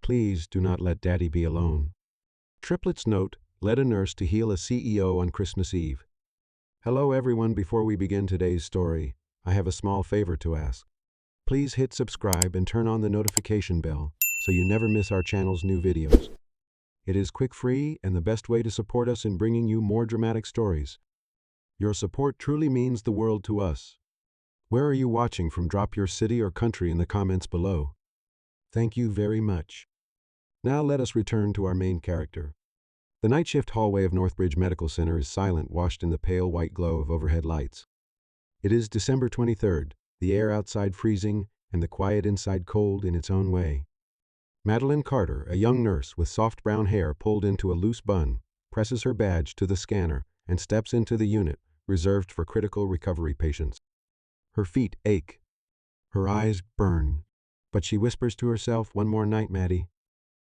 Please do not let Daddy be alone. Triplets note, led a nurse to heal a CEO on Christmas Eve. Hello everyone, before we begin today's story, I have a small favor to ask. Please hit subscribe and turn on the notification bell so you never miss our channel's new videos. It is quick, free, and the best way to support us in bringing you more dramatic stories. Your support truly means the world to us. Where are you watching from? Drop your city or country in the comments below. Thank you very much. Now let us return to our main character. The night shift hallway of Northbridge Medical Center is silent, washed in the pale white glow of overhead lights. It is December 23rd, the air outside freezing and the quiet inside cold in its own way. Madeline Carter, a young nurse with soft brown hair pulled into a loose bun, presses her badge to the scanner and steps into the unit reserved for critical recovery patients. Her feet ache. Her eyes burn. But she whispers to herself, "One more night, Maddie.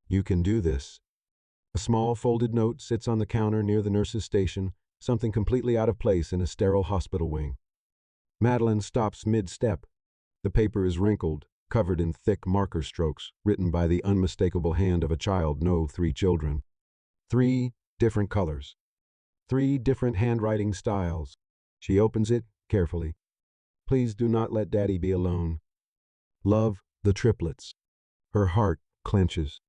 You can do this." A small folded note sits on the counter near the nurse's station, something completely out of place in a sterile hospital wing. Madeline stops mid-step. The paper is wrinkled, covered in thick marker strokes, written by the unmistakable hand of a child. No, 3 children. 3 different colors. 3 different handwriting styles. She opens it carefully. Please do not let Daddy be alone. Love, the Triplets. Her heart clenches.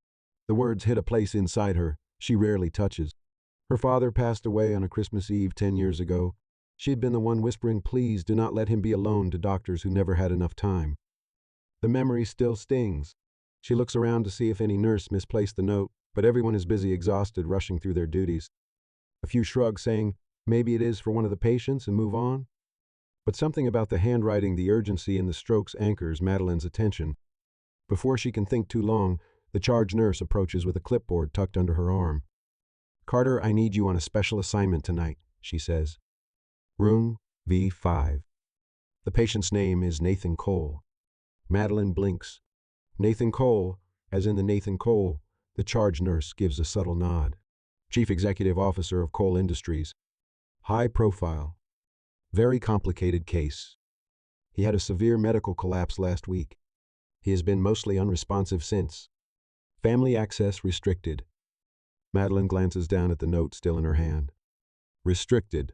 The words hit a place inside her she rarely touches. Her father passed away on a Christmas Eve 10 years ago. She had been the one whispering, "Please do not let him be alone," to doctors who never had enough time. The memory still stings. She looks around to see if any nurse misplaced the note, but everyone is busy, exhausted, rushing through their duties. A few shrug, saying, "Maybe it is for one of the patients," and move on. But something about the handwriting, the urgency in the strokes, anchors Madeline's attention. Before she can think too long, the charge nurse approaches with a clipboard tucked under her arm. "Carter, I need you on a special assignment tonight," she says. Room V5. The patient's name is Nathan Cole. Madeline blinks. Nathan Cole, as in the Nathan Cole. The charge nurse gives a subtle nod. Chief Executive Officer of Cole Industries. High profile. Very complicated case. He had a severe medical collapse last week. He has been mostly unresponsive since. Family access restricted. Madeline glances down at the note still in her hand. Restricted.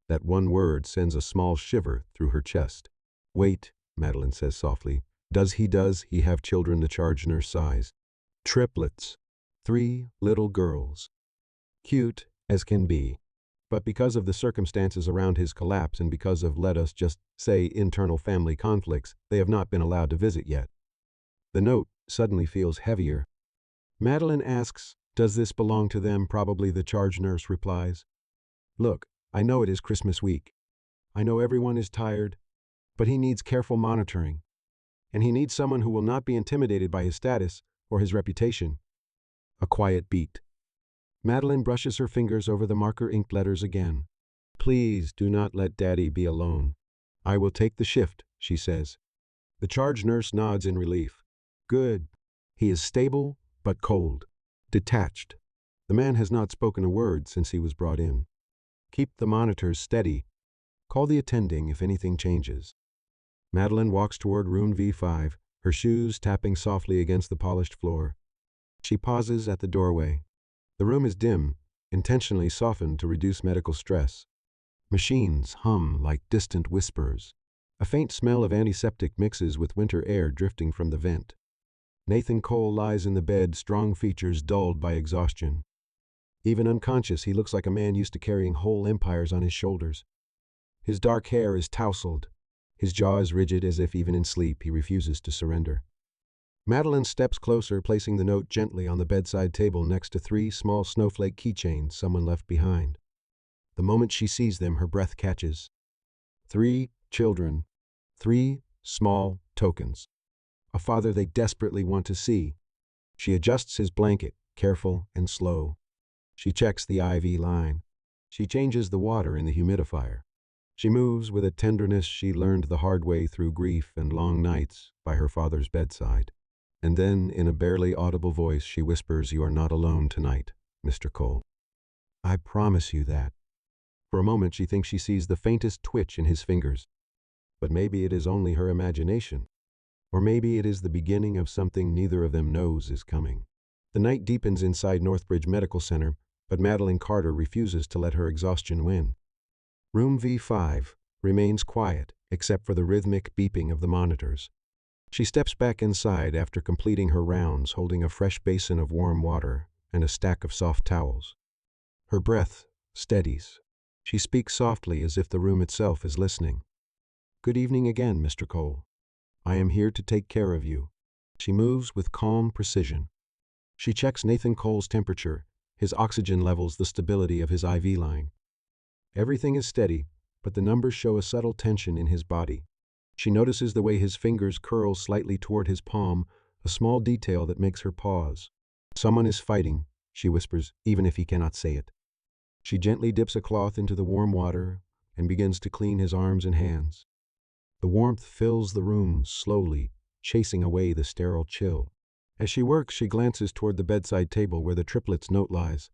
That one word sends a small shiver through her chest. "Wait," Madeline says softly. Does he have children?" The charge nurse sighs. "Triplets. 3 little girls. Cute as can be. But because of the circumstances around his collapse and because of, let us just say, internal family conflicts, they have not been allowed to visit yet." The note suddenly feels heavier. Madeline asks, "Does this belong to them?" "Probably," the charge nurse replies. "Look, I know it is Christmas week. I know everyone is tired, but he needs careful monitoring. And he needs someone who will not be intimidated by his status or his reputation." A quiet beat. Madeline brushes her fingers over the marker-inked letters again. "Please do not let Daddy be alone. I will take the shift," she says. The charge nurse nods in relief. "Good. He is stable, but cold. Detached. The man has not spoken a word since he was brought in. Keep the monitors steady. Call the attending if anything changes." Madeline walks toward room V5, her shoes tapping softly against the polished floor. She pauses at the doorway. The room is dim, intentionally softened to reduce medical stress. Machines hum like distant whispers. A faint smell of antiseptic mixes with winter air drifting from the vent. Nathan Cole lies in the bed, strong features dulled by exhaustion. Even unconscious, he looks like a man used to carrying whole empires on his shoulders. His dark hair is tousled. His jaw is rigid, as if even in sleep he refuses to surrender. Madeline steps closer, placing the note gently on the bedside table next to 3 small snowflake keychains someone left behind. The moment she sees them, her breath catches. 3 children. 3 small tokens. A father they desperately want to see. She adjusts his blanket, careful and slow. She checks the IV line. She changes the water in the humidifier. She moves with a tenderness she learned the hard way through grief and long nights by her father's bedside. And then, in a barely audible voice, she whispers, "You are not alone tonight, Mr. Cole. I promise you that." For a moment she thinks she sees the faintest twitch in his fingers. But maybe it is only her imagination. Or maybe it is the beginning of something neither of them knows is coming. The night deepens inside Northbridge Medical Center, but Madeline Carter refuses to let her exhaustion win. Room V5 remains quiet, except for the rhythmic beeping of the monitors. She steps back inside after completing her rounds, holding a fresh basin of warm water and a stack of soft towels. Her breath steadies. She speaks softly as if the room itself is listening. "Good evening again, Mr. Cole. I am here to take care of you." She moves with calm precision. She checks Nathan Cole's temperature, his oxygen levels, the stability of his IV line. Everything is steady, but the numbers show a subtle tension in his body. She notices the way his fingers curl slightly toward his palm, a small detail that makes her pause. "Someone is fighting," she whispers, even if he cannot say it. She gently dips a cloth into the warm water and begins to clean his arms and hands. The warmth fills the room slowly, chasing away the sterile chill. As she works, she glances toward the bedside table where the Triplets note lies.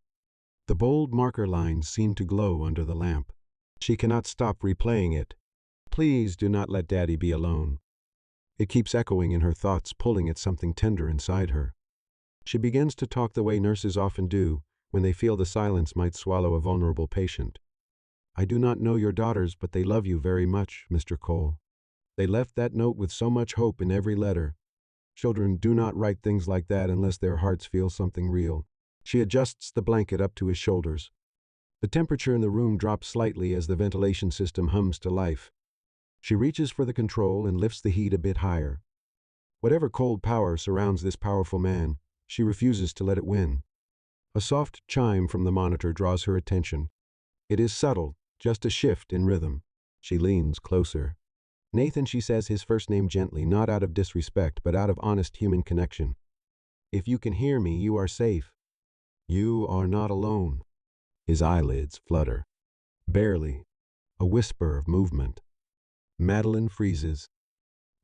The bold marker lines seem to glow under the lamp. She cannot stop replaying it. "Please do not let Daddy be alone." It keeps echoing in her thoughts, pulling at something tender inside her. She begins to talk the way nurses often do when they feel the silence might swallow a vulnerable patient. "I do not know your daughters, but they love you very much, Mr. Cole. They left that note with so much hope in every letter. Children do not write things like that unless their hearts feel something real." She adjusts the blanket up to his shoulders. The temperature in the room drops slightly as the ventilation system hums to life. She reaches for the control and lifts the heat a bit higher. Whatever cold power surrounds this powerful man, she refuses to let it win. A soft chime from the monitor draws her attention. It is subtle, just a shift in rhythm. She leans closer. "Nathan," she says his first name gently, not out of disrespect, but out of honest human connection. "If you can hear me, you are safe. You are not alone." His eyelids flutter. Barely. A whisper of movement. Madeline freezes.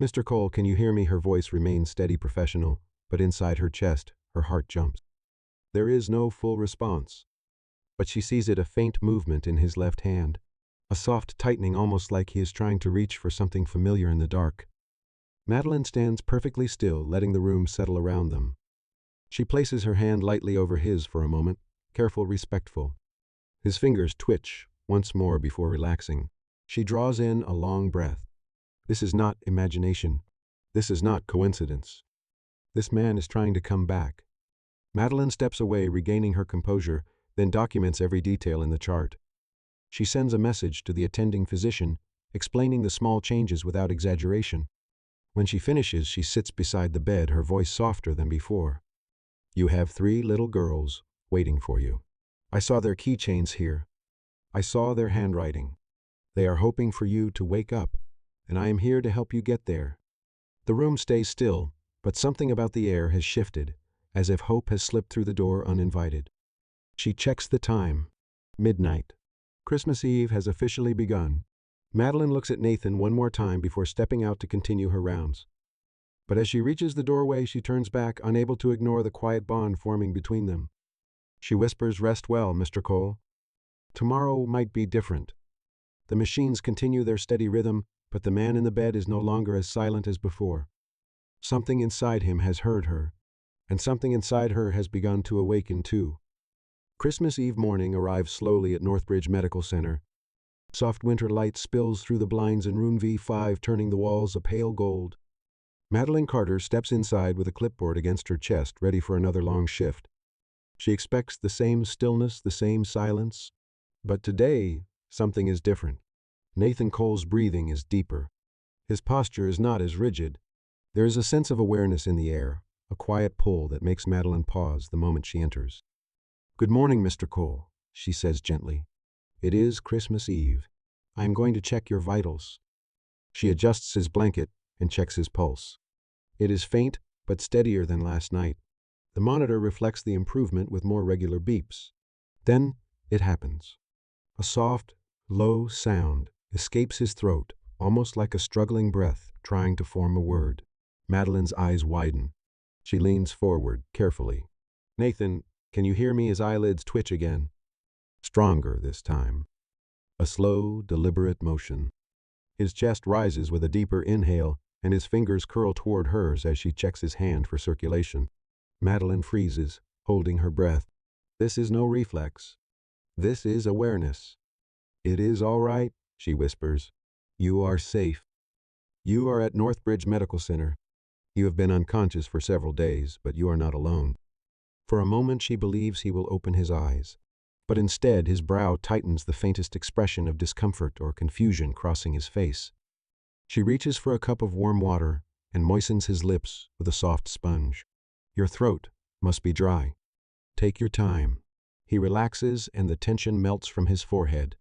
"Mr. Cole, can you hear me?" Her voice remains steady, professional, but inside her chest, her heart jumps. There is no full response, but she sees it, a faint movement in his left hand. A soft tightening, almost like he is trying to reach for something familiar in the dark. Madeline stands perfectly still, letting the room settle around them. She places her hand lightly over his for a moment, careful, respectful. His fingers twitch once more before relaxing. She draws in a long breath. This is not imagination. This is not coincidence. This man is trying to come back. Madeline steps away, regaining her composure, then documents every detail in the chart. She sends a message to the attending physician, explaining the small changes without exaggeration. When she finishes, she sits beside the bed, her voice softer than before. "You have 3 little girls waiting for you. I saw their keychains here. I saw their handwriting. They are hoping for you to wake up, and I am here to help you get there." The room stays still, but something about the air has shifted, as if hope has slipped through the door uninvited. She checks the time. Midnight. Christmas Eve has officially begun. Madeline looks at Nathan one more time before stepping out to continue her rounds. But as she reaches the doorway, she turns back, unable to ignore the quiet bond forming between them. She whispers, "Rest well, Mr. Cole. Tomorrow might be different." The machines continue their steady rhythm, but the man in the bed is no longer as silent as before. Something inside him has heard her, and something inside her has begun to awaken too. Christmas Eve morning arrives slowly at Northbridge Medical Center. Soft winter light spills through the blinds in room V5, turning the walls a pale gold. Madeline Carter steps inside with a clipboard against her chest, ready for another long shift. She expects the same stillness, the same silence. But today, something is different. Nathan Cole's breathing is deeper. His posture is not as rigid. There is a sense of awareness in the air, a quiet pull that makes Madeline pause the moment she enters. "Good morning, Mr. Cole," she says gently. "It is Christmas Eve. I am going to check your vitals." She adjusts his blanket and checks his pulse. It is faint, but steadier than last night. The monitor reflects the improvement with more regular beeps. Then it happens. A soft, low sound escapes his throat, almost like a struggling breath trying to form a word. Madeline's eyes widen. She leans forward carefully. "Nathan, can you hear me?" His eyelids twitch again. Stronger this time. A slow, deliberate motion. His chest rises with a deeper inhale, and his fingers curl toward hers as she checks his hand for circulation. Madeline freezes, holding her breath. This is no reflex. This is awareness. It is all right, she whispers. You are safe. You are at Northbridge Medical Center. You have been unconscious for several days, but you are not alone. For a moment she believes he will open his eyes. But instead his brow tightens, the faintest expression of discomfort or confusion crossing his face. She reaches for a cup of warm water and moistens his lips with a soft sponge. Your throat must be dry. Take your time. He relaxes and the tension melts from his forehead.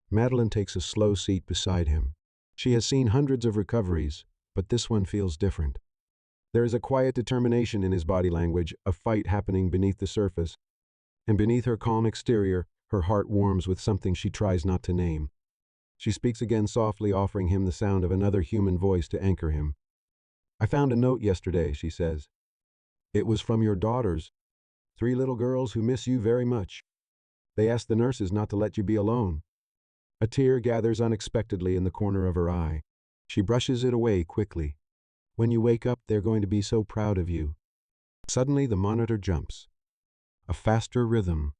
Madeline takes a slow seat beside him. She has seen hundreds of recoveries, but this one feels different. There is a quiet determination in his body language, a fight happening beneath the surface. And beneath her calm exterior, her heart warms with something she tries not to name. She speaks again softly, offering him the sound of another human voice to anchor him. I found a note yesterday, she says. It was from your daughters, 3 little girls who miss you very much. They asked the nurses not to let you be alone. A tear gathers unexpectedly in the corner of her eye. She brushes it away quickly. When you wake up, they're going to be so proud of you. Suddenly the monitor jumps. A faster rhythm.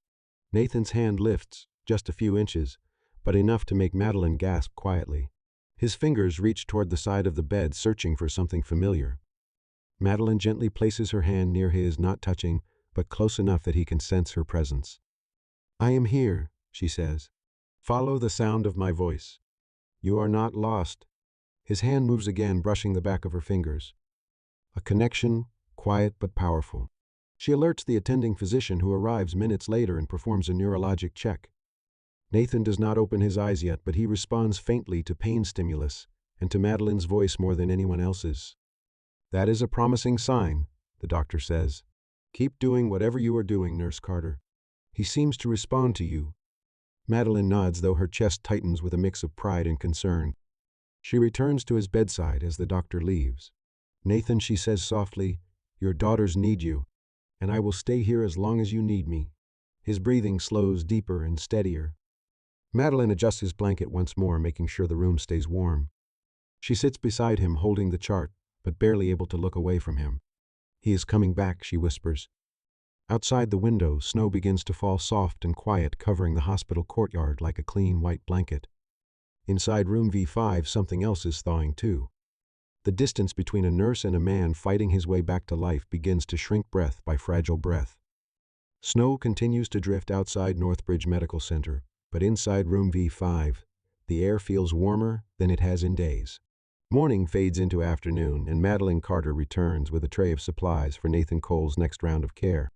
Nathan's hand lifts, just a few inches, but enough to make Madeline gasp quietly. His fingers reach toward the side of the bed, searching for something familiar. Madeline gently places her hand near his, not touching, but close enough that he can sense her presence. I am here, she says. Follow the sound of my voice. You are not lost. His hand moves again, brushing the back of her fingers. A connection, quiet but powerful. She alerts the attending physician, who arrives minutes later and performs a neurologic check. Nathan does not open his eyes yet, but he responds faintly to pain stimulus and to Madeline's voice more than anyone else's. That is a promising sign, the doctor says. Keep doing whatever you are doing, Nurse Carter. He seems to respond to you. Madeline nods, though her chest tightens with a mix of pride and concern. She returns to his bedside as the doctor leaves. Nathan, she says softly, your daughters need you, and I will stay here as long as you need me. His breathing slows deeper and steadier. Madeline adjusts his blanket once more, making sure the room stays warm. She sits beside him, holding the chart, but barely able to look away from him. He is coming back, she whispers. Outside the window, snow begins to fall soft and quiet, covering the hospital courtyard like a clean white blanket. Inside room V5, something else is thawing too. The distance between a nurse and a man fighting his way back to life begins to shrink breath by fragile breath. Snow continues to drift outside Northbridge Medical Center, but inside room V5, the air feels warmer than it has in days. Morning fades into afternoon, and Madeline Carter returns with a tray of supplies for Nathan Cole's next round of care.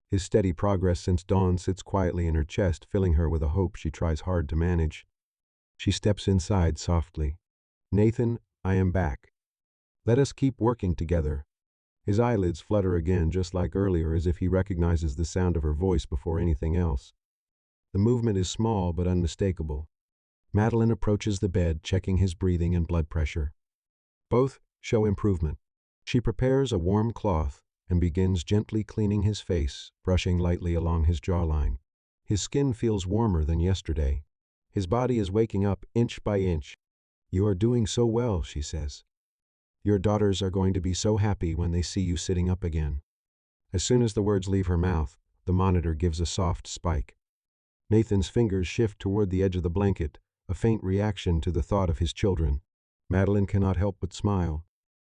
His steady progress since dawn sits quietly in her chest, filling her with a hope she tries hard to manage. She steps inside softly. Nathan, I am back. Let us keep working together. His eyelids flutter again, just like earlier, as if he recognizes the sound of her voice before anything else. The movement is small but unmistakable. Madeline approaches the bed, checking his breathing and blood pressure. Both show improvement. She prepares a warm cloth and begins gently cleaning his face, brushing lightly along his jawline. His skin feels warmer than yesterday. His body is waking up inch by inch. You are doing so well, she says. Your daughters are going to be so happy when they see you sitting up again. As soon as the words leave her mouth, the monitor gives a soft spike. Nathan's fingers shift toward the edge of the blanket, a faint reaction to the thought of his children. Madeline cannot help but smile.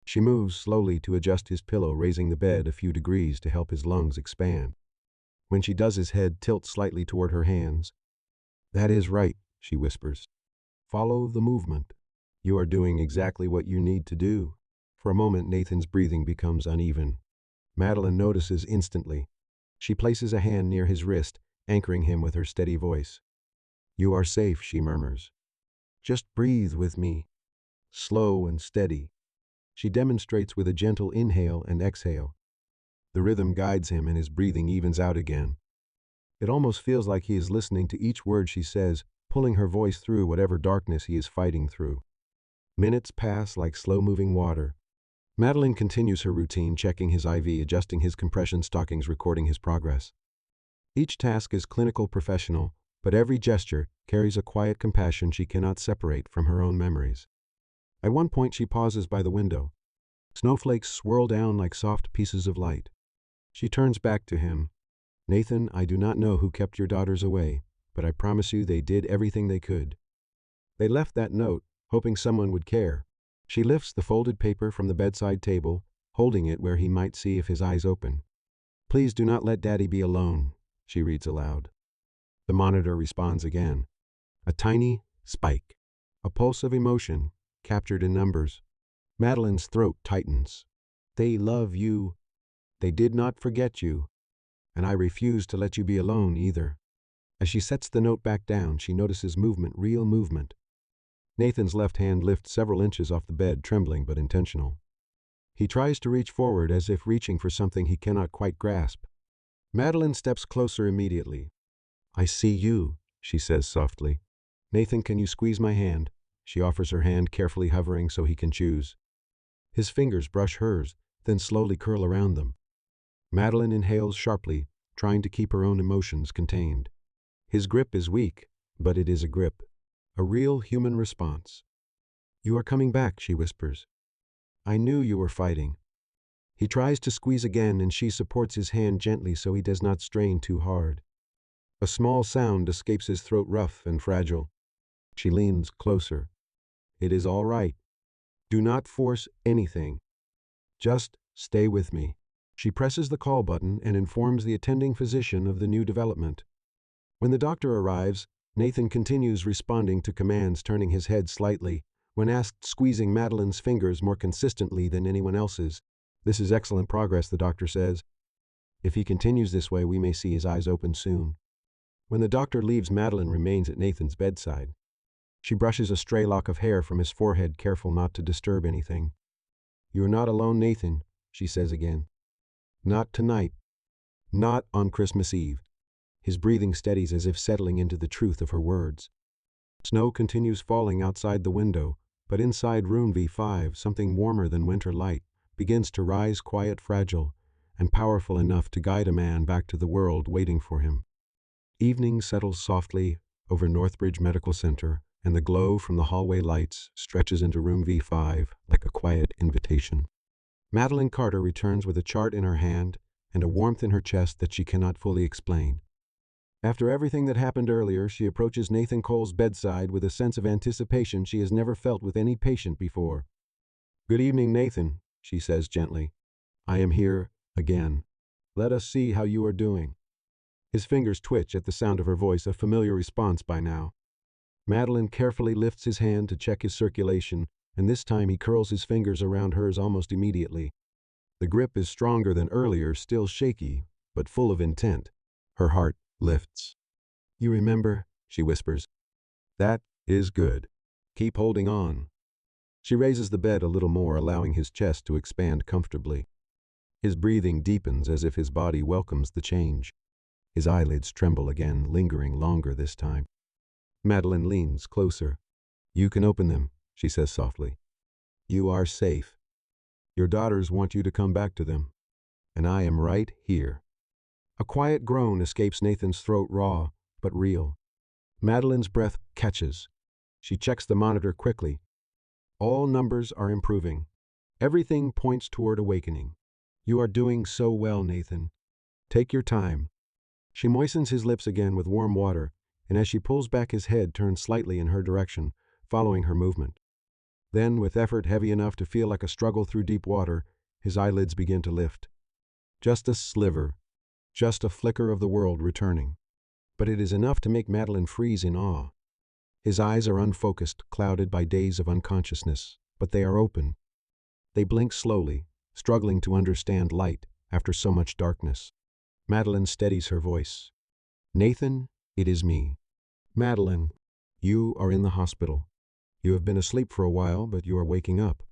She moves slowly to adjust his pillow, raising the bed a few degrees to help his lungs expand. When she does, his head tilts slightly toward her hands. That is right, she whispers. Follow the movement. You are doing exactly what you need to do. For a moment, Nathan's breathing becomes uneven. Madeline notices instantly. She places a hand near his wrist, anchoring him with her steady voice. You are safe, she murmurs. Just breathe with me. Slow and steady. She demonstrates with a gentle inhale and exhale. The rhythm guides him and his breathing evens out again. It almost feels like he is listening to each word she says, pulling her voice through whatever darkness he is fighting through. Minutes pass like slow-moving water. Madeline continues her routine, checking his IV, adjusting his compression stockings, recording his progress. Each task is clinical, professional, but every gesture carries a quiet compassion she cannot separate from her own memories. At one point she pauses by the window. Snowflakes swirl down like soft pieces of light. She turns back to him. Nathan, I do not know who kept your daughters away, but I promise you they did everything they could. They left that note, hoping someone would care. She lifts the folded paper from the bedside table, holding it where he might see if his eyes open. Please do not let Daddy be alone, she reads aloud. The monitor responds again. A tiny spike. A pulse of emotion, captured in numbers. Madeline's throat tightens. They love you. They did not forget you. And I refuse to let you be alone either. As she sets the note back down, she notices movement, real movement. Nathan's left hand lifts several inches off the bed, trembling but intentional. He tries to reach forward as if reaching for something he cannot quite grasp. Madeline steps closer immediately. I see you, she says softly. Nathan, can you squeeze my hand? She offers her hand, carefully hovering so he can choose. His fingers brush hers, then slowly curl around them. Madeline inhales sharply, trying to keep her own emotions contained. His grip is weak, but it is a grip. A real human response. You are coming back, she whispers. I knew you were fighting. He tries to squeeze again, and she supports his hand gently so he does not strain too hard. A small sound escapes his throat, rough and fragile. She leans closer. It is all right. Do not force anything. Just stay with me. She presses the call button and informs the attending physician of the new development. When the doctor arrives, Nathan continues responding to commands, turning his head slightly, when asked, squeezing Madeline's fingers more consistently than anyone else's. This is excellent progress, the doctor says. If he continues this way, we may see his eyes open soon. When the doctor leaves, Madeline remains at Nathan's bedside. She brushes a stray lock of hair from his forehead, careful not to disturb anything. You are not alone, Nathan, she says again. Not tonight. Not on Christmas Eve. His breathing steadies as if settling into the truth of her words. Snow continues falling outside the window, but inside room V5, something warmer than winter light begins to rise, quiet, fragile, and powerful enough to guide a man back to the world waiting for him. Evening settles softly over Northbridge Medical Center, and the glow from the hallway lights stretches into room V5 like a quiet invitation. Madeline Carter returns with a chart in her hand and a warmth in her chest that she cannot fully explain. After everything that happened earlier, she approaches Nathan Cole's bedside with a sense of anticipation she has never felt with any patient before. Good evening, Nathan, she says gently. I am here again. Let us see how you are doing. His fingers twitch at the sound of her voice, a familiar response by now. Madeline carefully lifts his hand to check his circulation, and this time he curls his fingers around hers almost immediately. The grip is stronger than earlier, still shaky, but full of intent. Her heart lifts. You remember, she whispers. That is good. Keep holding on. She raises the bed a little more, allowing his chest to expand comfortably. His breathing deepens as if his body welcomes the change. His eyelids tremble again, lingering longer this time. Madeline leans closer. You can open them, she says softly. You are safe. Your daughters want you to come back to them. And I am right here. A quiet groan escapes Nathan's throat, raw, but real. Madeline's breath catches. She checks the monitor quickly. All numbers are improving. Everything points toward awakening. You are doing so well, Nathan. Take your time. She moistens his lips again with warm water, and as she pulls back, his head turns slightly in her direction, following her movement. Then, with effort heavy enough to feel like a struggle through deep water, his eyelids begin to lift. Just a sliver, just a flicker of the world returning. But it is enough to make Madeline freeze in awe. His eyes are unfocused, clouded by days of unconsciousness, but they are open. They blink slowly, struggling to understand light after so much darkness. Madeline steadies her voice. Nathan, it is me. Madeline, you are in the hospital. You have been asleep for a while, but you are waking up.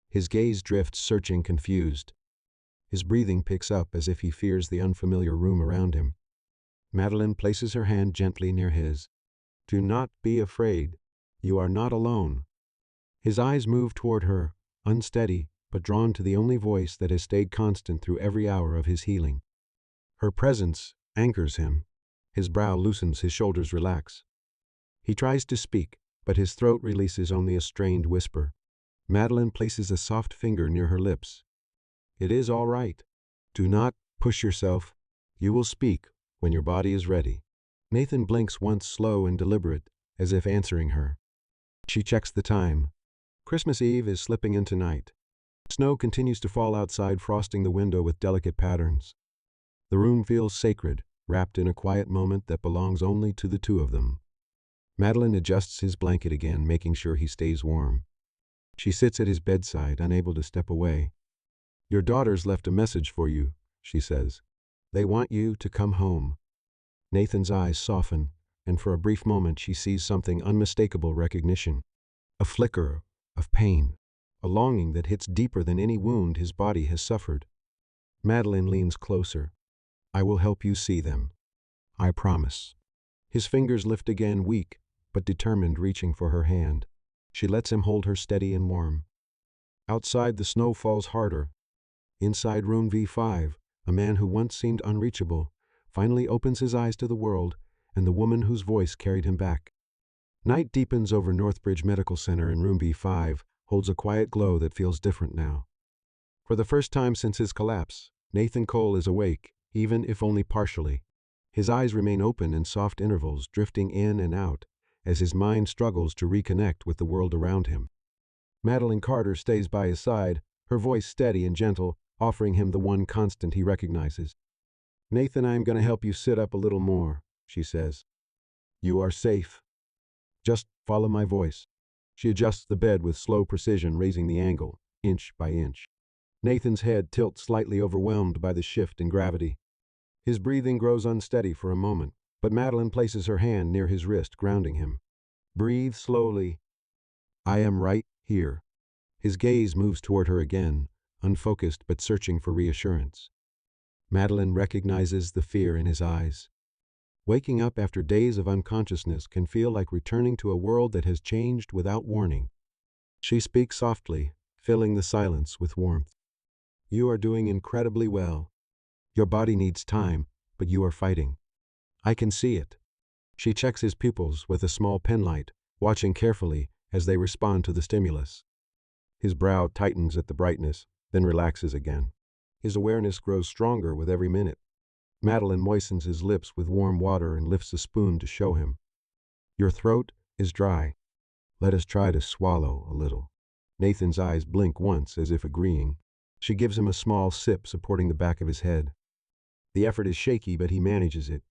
His gaze drifts, searching, confused. His breathing picks up as if he fears the unfamiliar room around him. Madeline places her hand gently near his. Do not be afraid. You are not alone. His eyes move toward her, unsteady, but drawn to the only voice that has stayed constant through every hour of his healing. Her presence anchors him. His brow loosens, his shoulders relax. He tries to speak, but his throat releases only a strained whisper. Madeline places a soft finger near her lips. It is all right. Do not Push yourself. You will speak when your body is ready. Nathan blinks once, slow and deliberate, as if answering her. She checks the time. Christmas Eve is slipping into night. Snow continues to fall outside, frosting the window with delicate patterns. The room feels sacred, wrapped in a quiet moment that belongs only to the two of them. Madeline adjusts his blanket again, making sure he stays warm. She sits at his bedside, unable to step away. "Your daughters left a message for you," she says. "They want you to come home." Nathan's eyes soften, and for a brief moment she sees something unmistakable: recognition. A flicker of pain, a longing that hits deeper than any wound his body has suffered. Madeline leans closer. "I will help you see them. I promise." His fingers lift again, weak but determined, reaching for her hand. She lets him hold her steady and warm. Outside, the snow falls harder. Inside room V5, a man who once seemed unreachable finally opens his eyes to the world and the woman whose voice carried him back. Night deepens over Northbridge Medical Center, and room B5 holds a quiet glow that feels different now. For the first time since his collapse, Nathan Cole is awake, even if only partially. His eyes remain open in soft intervals, drifting in and out, as his mind struggles to reconnect with the world around him. Madeline Carter stays by his side, her voice steady and gentle, offering him the one constant he recognizes. "Nathan, I am going to help you sit up a little more," she says. "You are safe. Just follow my voice." She adjusts the bed with slow precision, raising the angle, inch by inch. Nathan's head tilts slightly, overwhelmed by the shift in gravity. His breathing grows unsteady for a moment, but Madeline places her hand near his wrist, grounding him. "Breathe slowly. I am right here." His gaze moves toward her again, unfocused but searching for reassurance. Madeline recognizes the fear in his eyes. Waking up after days of unconsciousness can feel like returning to a world that has changed without warning. She speaks softly, filling the silence with warmth. "You are doing incredibly well. Your body needs time, but you are fighting. I can see it." She checks his pupils with a small penlight, watching carefully as they respond to the stimulus. His brow tightens at the brightness, then relaxes again. His awareness grows stronger with every minute. Madeline moistens his lips with warm water and lifts a spoon to show him. "Your throat is dry. Let us try to swallow a little." Nathan's eyes blink once, as if agreeing. She gives him a small sip, supporting the back of his head. The effort is shaky, but he manages it.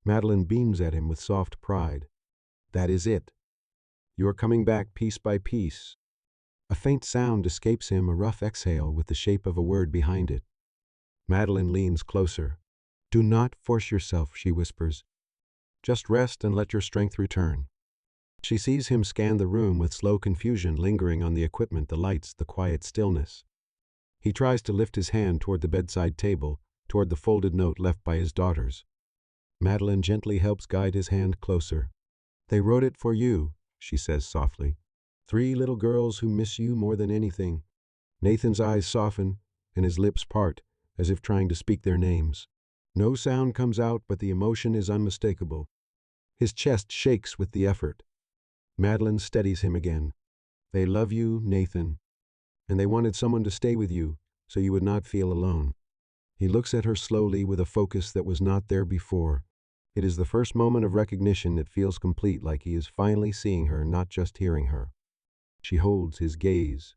Madeline beams at him with soft pride. "That is it. You are coming back piece by piece." A faint sound escapes him, a rough exhale with the shape of a word behind it. Madeline leans closer. "Do not force yourself," she whispers. "Just rest and let your strength return." She sees him scan the room with slow confusion, lingering on the equipment, the lights, the quiet stillness. He tries to lift his hand toward the bedside table, toward the folded note left by his daughters. Madeline gently helps guide his hand closer. "They wrote it for you," she says softly. "3 little girls who miss you more than anything." Nathan's eyes soften, and his lips part, as if trying to speak their names. No sound comes out, but the emotion is unmistakable. His chest shakes with the effort. Madeline steadies him again. "They love you, Nathan, and they wanted someone to stay with you, so you would not feel alone." He looks at her slowly, with a focus that was not there before. It is the first moment of recognition that feels complete, like he is finally seeing her, not just hearing her. She holds his gaze.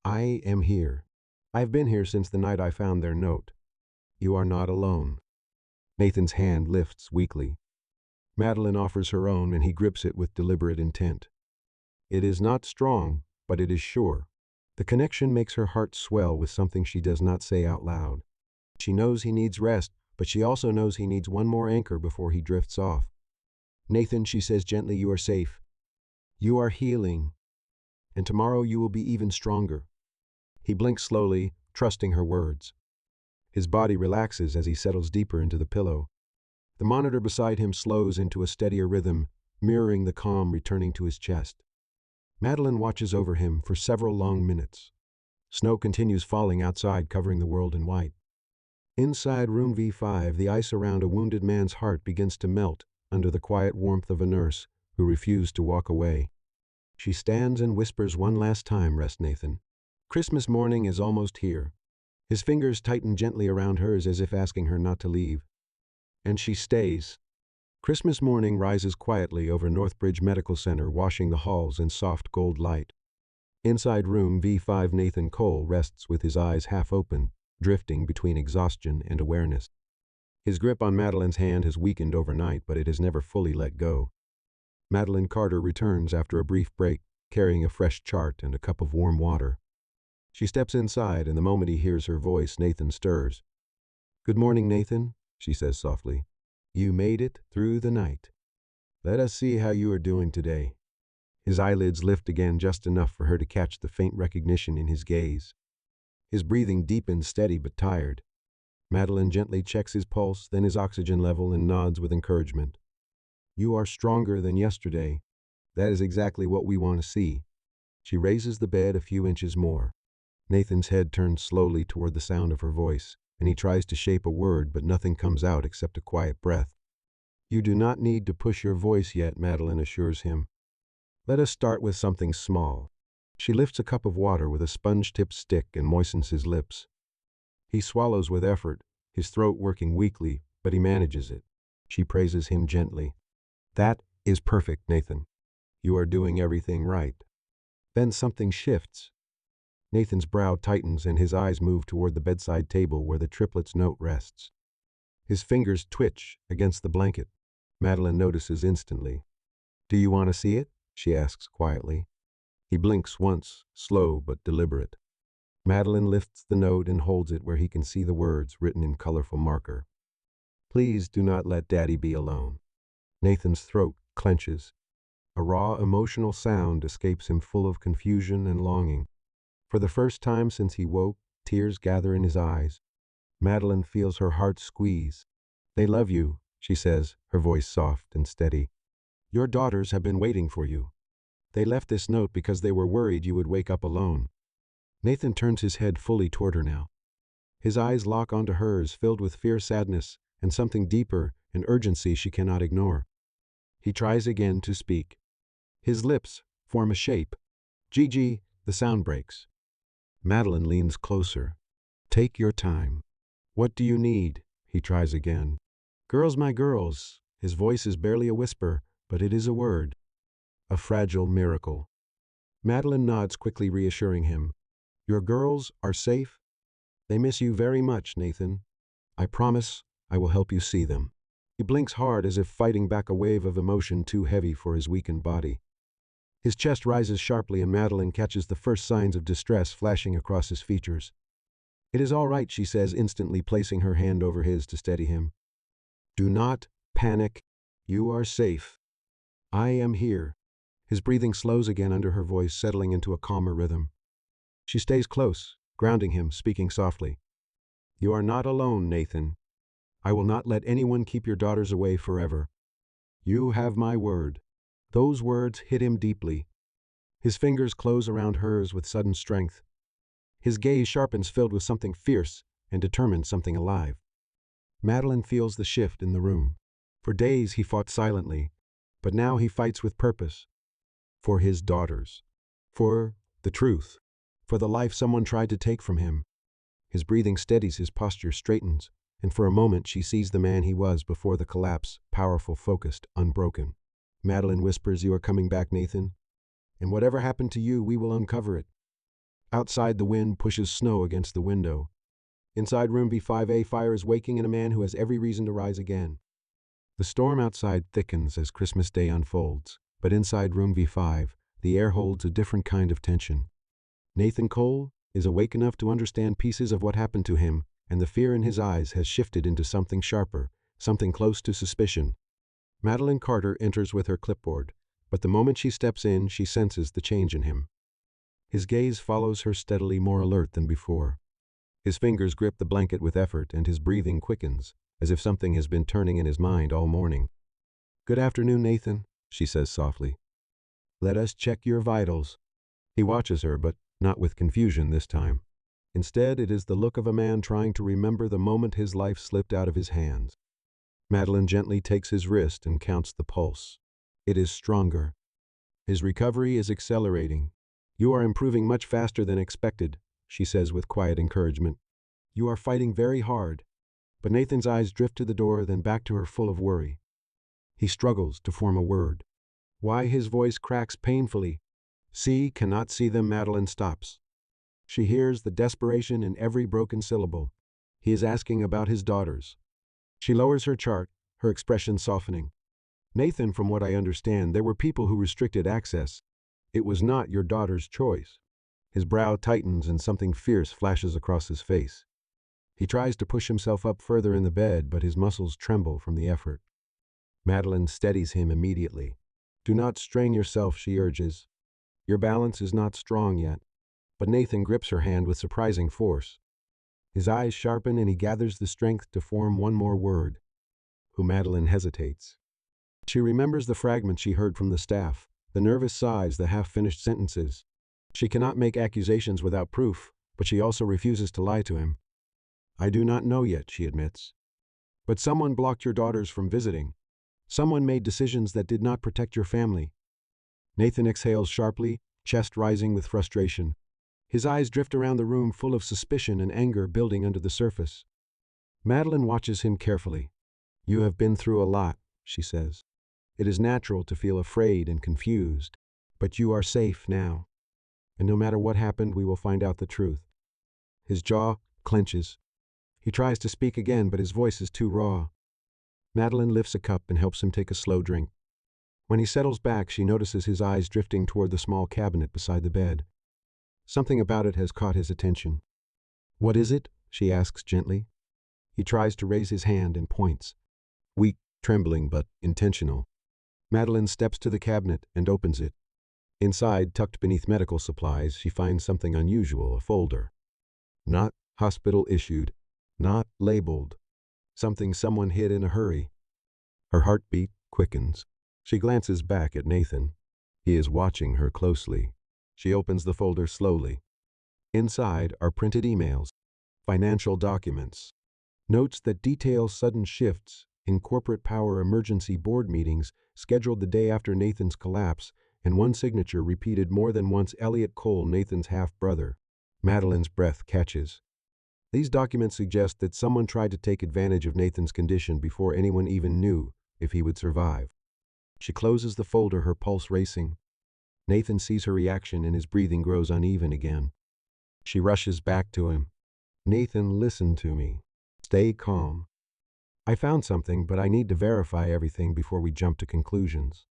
"I am here. I've been here since the night I found their note. You are not alone." Nathan's hand lifts weakly. Madeline offers her own, and he grips it with deliberate intent. It is not strong, but it is sure. The connection makes her heart swell with something she does not say out loud. She knows he needs rest, but she also knows he needs one more anchor before he drifts off. "Nathan," she says gently, "you are safe. You are healing. And tomorrow you will be even stronger." He blinks slowly, trusting her words. His body relaxes as he settles deeper into the pillow. The monitor beside him slows into a steadier rhythm, mirroring the calm returning to his chest. Madeline watches over him for several long minutes. Snow continues falling outside, covering the world in white. Inside room V5, the ice around a wounded man's heart begins to melt under the quiet warmth of a nurse who refused to walk away. She stands and whispers one last time, "Rest, Nathan. Christmas morning is almost here." His fingers tighten gently around hers as if asking her not to leave. And she stays. Christmas morning rises quietly over Northbridge Medical Center, washing the halls in soft gold light. Inside room V5, Nathan Cole rests with his eyes half open, drifting between exhaustion and awareness. His grip on Madeline's hand has weakened overnight, but it has never fully let go. Madeline Carter returns after a brief break, carrying a fresh chart and a cup of warm water. She steps inside, and the moment he hears her voice, Nathan stirs. "Good morning, Nathan," she says softly. "You made it through the night. Let us see how you are doing today." His eyelids lift again, just enough for her to catch the faint recognition in his gaze. His breathing deepens, steady but tired. Madeline gently checks his pulse, then his oxygen level, and nods with encouragement. "You are stronger than yesterday. That is exactly what we want to see." She raises the bed a few inches more. Nathan's head turns slowly toward the sound of her voice, and he tries to shape a word, but nothing comes out except a quiet breath. "You do not need to push your voice yet," Madeline assures him. "Let us start with something small." She lifts a cup of water with a sponge-tipped stick and moistens his lips. He swallows with effort, his throat working weakly, but he manages it. She praises him gently. "That is perfect, Nathan. You are doing everything right." Then something shifts. Nathan's brow tightens and his eyes move toward the bedside table where the Triplets note rests. His fingers twitch against the blanket. Madeline notices instantly. "Do you want to see it?" she asks quietly. He blinks once, slow but deliberate. Madeline lifts the note and holds it where he can see the words written in colorful marker. "Please do not let Daddy be alone." Nathan's throat clenches. A raw, emotional sound escapes him, full of confusion and longing. For the first time since he woke, tears gather in his eyes. Madeline feels her heart squeeze. "They love you," she says, her voice soft and steady. "Your daughters have been waiting for you. They left this note because they were worried you would wake up alone." Nathan turns his head fully toward her now. His eyes lock onto hers, filled with fierce sadness and something deeper, an urgency she cannot ignore. He tries again to speak. His lips form a shape. "Gigi," the sound breaks. Madeline leans closer. "Take your time." "What do you need?" He tries again. "Girls, my girls." His voice is barely a whisper, but it is a word. A fragile miracle. Madeline nods quickly, reassuring him. "Your girls are safe? They miss you very much, Nathan. I promise I will help you see them." He blinks hard, as if fighting back a wave of emotion too heavy for his weakened body. His chest rises sharply, and Madeline catches the first signs of distress flashing across his features. "It is all right," she says, instantly placing her hand over his to steady him. "Do not panic. You are safe. I am here." His breathing slows again under her voice, settling into a calmer rhythm. She stays close, grounding him, speaking softly. "You are not alone, Nathan. I will not let anyone keep your daughters away forever. You have my word." Those words hit him deeply. His fingers close around hers with sudden strength. His gaze sharpens, filled with something fierce and determined, something alive. Madeline feels the shift in the room. For days he fought silently, but now he fights with purpose. For his daughters. For the truth. For the life someone tried to take from him. His breathing steadies, his posture straightens, and for a moment she sees the man he was before the collapse, powerful, focused, unbroken. Madeline whispers, "You are coming back, Nathan. And whatever happened to you, we will uncover it." Outside, the wind pushes snow against the window. Inside room B5A, fire is waking in a man who has every reason to rise again. The storm outside thickens as Christmas Day unfolds, but inside room V5, the air holds a different kind of tension. Nathan Cole is awake enough to understand pieces of what happened to him, and the fear in his eyes has shifted into something sharper, something close to suspicion. Madeline Carter enters with her clipboard, but the moment she steps in, she senses the change in him. His gaze follows her steadily, more alert than before. His fingers grip the blanket with effort, and his breathing quickens, as if something has been turning in his mind all morning. "Good afternoon, Nathan," she says softly. "Let us check your vitals." He watches her, but not with confusion this time. Instead, it is the look of a man trying to remember the moment his life slipped out of his hands. Madeline gently takes his wrist and counts the pulse. It is stronger. His recovery is accelerating. "You are improving much faster than expected," she says with quiet encouragement. You are fighting very hard. But Nathan's eyes drift to the door, then back to her full of worry. He struggles to form a word. Why his voice cracks painfully. See, cannot see them. Madeline stops. She hears the desperation in every broken syllable. He is asking about his daughters. She lowers her chart, her expression softening. Nathan, from what I understand, there were people who restricted access. It was not your daughter's choice. His brow tightens and something fierce flashes across his face. He tries to push himself up further in the bed, but his muscles tremble from the effort. Madeline steadies him immediately. Do not strain yourself, she urges. Your balance is not strong yet. But Nathan grips her hand with surprising force. His eyes sharpen and he gathers the strength to form one more word. Who Madeline hesitates. She remembers the fragments she heard from the staff, the nervous sighs, the half-finished sentences. She cannot make accusations without proof, but she also refuses to lie to him. I do not know yet, she admits. But someone blocked your daughters from visiting. Someone made decisions that did not protect your family. Nathan exhales sharply, chest rising with frustration. His eyes drift around the room, full of suspicion and anger building under the surface. Madeline watches him carefully. You have been through a lot, she says. It is natural to feel afraid and confused, but you are safe now. And no matter what happened, we will find out the truth. His jaw clenches. He tries to speak again, but his voice is too raw. Madeline lifts a cup and helps him take a slow drink. When he settles back, she notices his eyes drifting toward the small cabinet beside the bed. Something about it has caught his attention. What is it? She asks gently. He tries to raise his hand and points. Weak, trembling, but intentional. Madeline steps to the cabinet and opens it. Inside, tucked beneath medical supplies, she finds something unusual, a folder. Not hospital-issued, not labeled. Something someone hid in a hurry. Her heartbeat quickens. She glances back at Nathan. He is watching her closely. She opens the folder slowly. Inside are printed emails, financial documents, notes that detail sudden shifts in corporate power emergency board meetings scheduled the day after Nathan's collapse, and one signature repeated more than once: Elliot Cole, Nathan's half-brother. Madeline's breath catches. These documents suggest that someone tried to take advantage of Nathan's condition before anyone even knew if he would survive. She closes the folder, her pulse racing. Nathan sees her reaction and his breathing grows uneven again. She rushes back to him. Nathan, listen to me. Stay calm. I found something, but I need to verify everything before we jump to conclusions.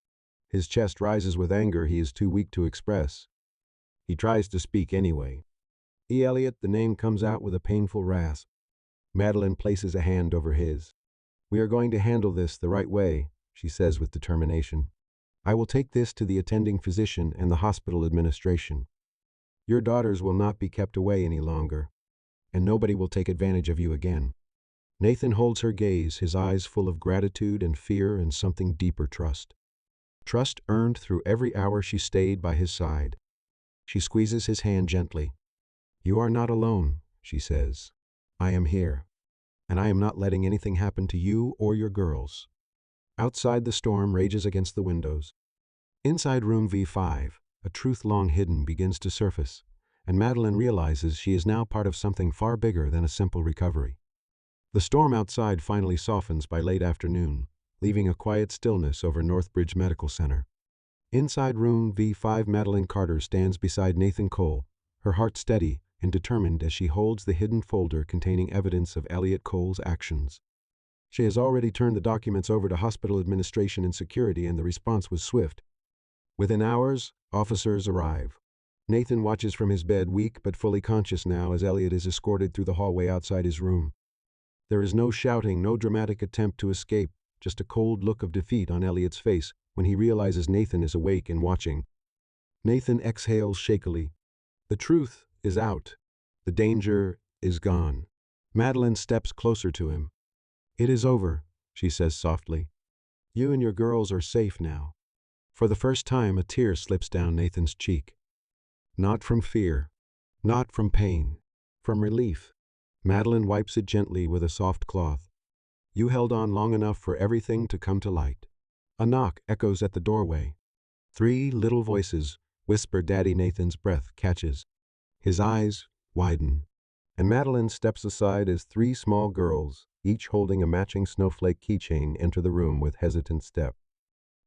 His chest rises with anger he is too weak to express. He tries to speak anyway. E. Elliot, the name comes out with a painful rasp. Madeline places a hand over his. We are going to handle this the right way, she says with determination. I will take this to the attending physician and the hospital administration. Your daughters will not be kept away any longer, and nobody will take advantage of you again. Nathan holds her gaze, his eyes full of gratitude and fear and something deeper: trust. Trust earned through every hour she stayed by his side. She squeezes his hand gently. You are not alone, she says. I am here, and I am not letting anything happen to you or your girls. Outside, the storm rages against the windows. Inside room V5, a truth long hidden begins to surface, and Madeline realizes she is now part of something far bigger than a simple recovery. The storm outside finally softens by late afternoon, leaving a quiet stillness over Northbridge Medical Center. Inside room V5, Madeline Carter stands beside Nathan Cole, her heart steady and determined as she holds the hidden folder containing evidence of Elliot Cole's actions. She has already turned the documents over to hospital administration and security, and the response was swift. Within hours, officers arrive. Nathan watches from his bed, weak but fully conscious now, as Elliot is escorted through the hallway outside his room. There is no shouting, no dramatic attempt to escape, just a cold look of defeat on Elliot's face when he realizes Nathan is awake and watching. Nathan exhales shakily. The truth is out. The danger is gone. Madeline steps closer to him. It is over, she says softly. You and your girls are safe now. For the first time, a tear slips down Nathan's cheek. Not from fear, not from pain, from relief. Madeline wipes it gently with a soft cloth. You held on long enough for everything to come to light. A knock echoes at the doorway. 3 little voices whisper Daddy. Nathan's breath catches. His eyes widen. and Madeline steps aside as three small girls, each holding a matching snowflake keychain, enter the room with hesitant step.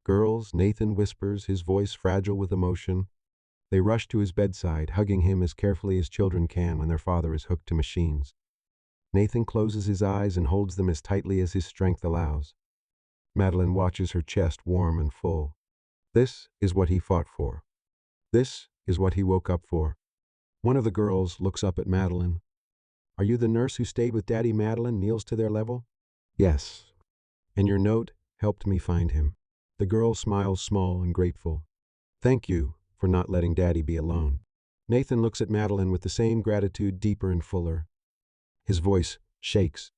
"Girls," Nathan whispers, his voice fragile with emotion. They rush to his bedside, hugging him as carefully as children can when their father is hooked to machines. Nathan closes his eyes and holds them as tightly as his strength allows. Madeline watches her chest warm and full. This is what he fought for. This is what he woke up for. One of the girls looks up at Madeline. "Are you the nurse who stayed with Daddy?" Madeline kneels to their level. "Yes. And your note helped me find him." The girl smiles, small and grateful. "Thank you for not letting Daddy be alone." Nathan looks at Madeline with the same gratitude, deeper and fuller. His voice shakes.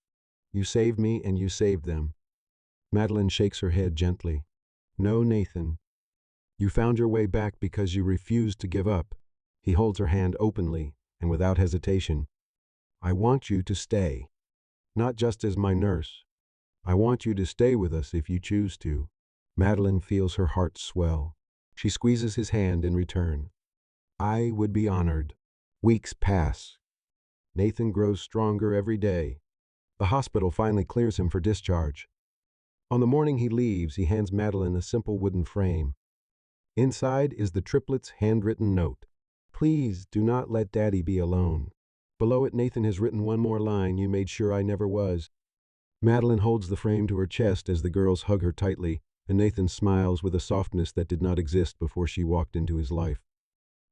"You saved me and you saved them." Madeline shakes her head gently. "No, Nathan. You found your way back because you refused to give up." He holds her hand openly and without hesitation. "I want you to stay. Not just as my nurse. I want you to stay with us if you choose to." Madeline feels her heart swell. She squeezes his hand in return. "I would be honored." Weeks pass. Nathan grows stronger every day. The hospital finally clears him for discharge. On the morning he leaves, he hands Madeline a simple wooden frame. Inside is the triplets' handwritten note. "Please do not let Daddy be alone." Below it, Nathan has written one more line: "You made sure I never was." Madeline holds the frame to her chest as the girls hug her tightly, and Nathan smiles with a softness that did not exist before she walked into his life.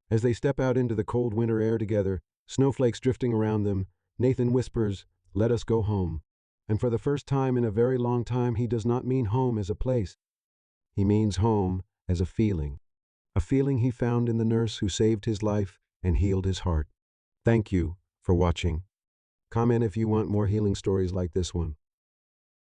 As they step out into the cold winter air together, snowflakes drifting around them, Nathan whispers, "Let us go home." And for the first time in a very long time, he does not mean home as a place. He means home as a feeling he found in the nurse who saved his life and healed his heart. Thank you for watching. Comment if you want more healing stories like this one.